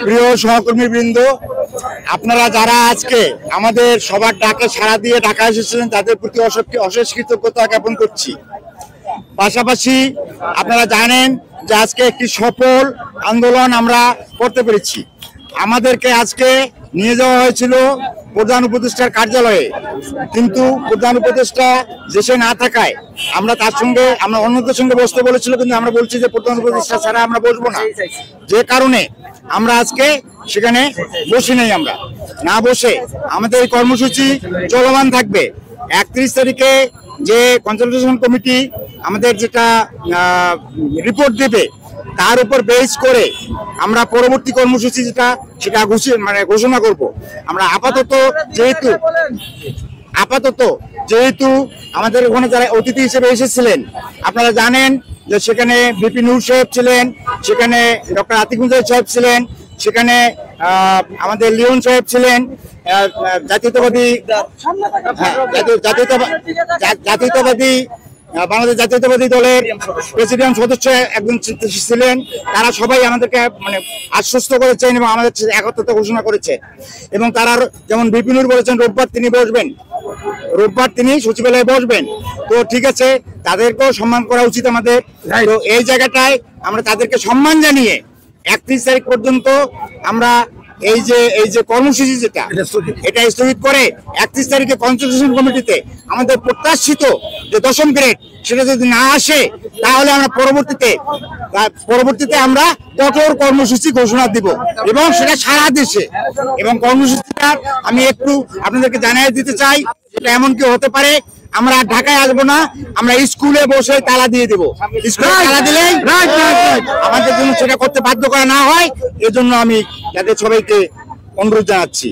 প্রিয় সহকর্মীবৃন্দ, আপনারা যারা আজকে আমাদের সবার ডাকে সাড়া দিয়ে ঢাকা এসেছিলেন তাদের প্রতি অশেষ কৃতজ্ঞতা জ্ঞাপন করছি। পাশাপাশি আপনারা জানেন যে আজকে একটি সফল আন্দোলন আমরা করতে পেরেছি। আমাদেরকে আজকে নিয়ে যাওয়া হয়েছিল প্রধান উপদেষ্টার কার্যালয়ে, কিন্তু প্রধান উপদেষ্টা দেশে না থাকায় আমরা অন্যদের সঙ্গে বসতে বলেছিল, কিন্তু আমরা বলছি যে প্রধান উপদেষ্টা ছাড়া আমরা বসবো না। যে কারণে আমরা আজকে সেখানে বসি নাই। আমরা না বসে আমাদের এই কর্মসূচি চলমান থাকবে। 31 তারিখে যে কনসালটেশন কমিটি আমাদের যেটা রিপোর্ট দেবে তার উপর বেস করে আমরা পরবর্তী কর্মসূচি সেটা ঘোষণা করব। আমরা আপাতত যেহেতু আমাদের ওখানে যারা অতিথি হিসেবে এসেছিলেন, আপনারা জানেন যে সেখানে বিপি নূর সাহেব ছিলেন, সেখানে ডক্টর আতিকুল সাহেব ছিলেন, সেখানে আমাদের লিওন সাহেব ছিলেন, বাংলাদেশ জাতীয়তাবাদী দলের প্রেসিডেন্ট সদস্য একজন ছিলেন। তারা সবাই আমাদেরকে আশ্বস্ত করেছেন এবং আমাদের একত্রতা ঘোষণা করেছে। এবং তারা যেমন বিপিনুর বলেছেন রোববার তিনি সচিবালয়ে বসবেন। তো ঠিক আছে, তাদেরকেও সম্মান করা উচিত আমাদের। তো এই জায়গাটায় আমরা তাদেরকে সম্মান জানিয়ে 31 তারিখ পর্যন্ত আমরা এই যে কর্মসূচি এটা স্থগিত করে 31 তারিখে কনসালটেশন কমিটিতে আমাদের প্রত্যাশিত যে 10ম গ্রেড সেটা যদি না আসে, তাহলে আমরা পরবর্তীতে আমরা কঠোর কর্মসূচি ঘোষণা দিব এবং সেটা সারা দেশে। এবং কর্মসূচিটা আমি একটু আপনাদেরকে জানিয়ে দিতে চাই, এটা এমন কি হতে পারে আমরা ঢাকায় আসবো না, আমরা স্কুলে বসে তালা দিয়ে দেবো। স্কুলে তালা দিলে আমাদের জন্য সেটা করতে বাধ্য করা না হয়, এজন্য আমি তাদের সবাইকে অনুরোধ জানাচ্ছি।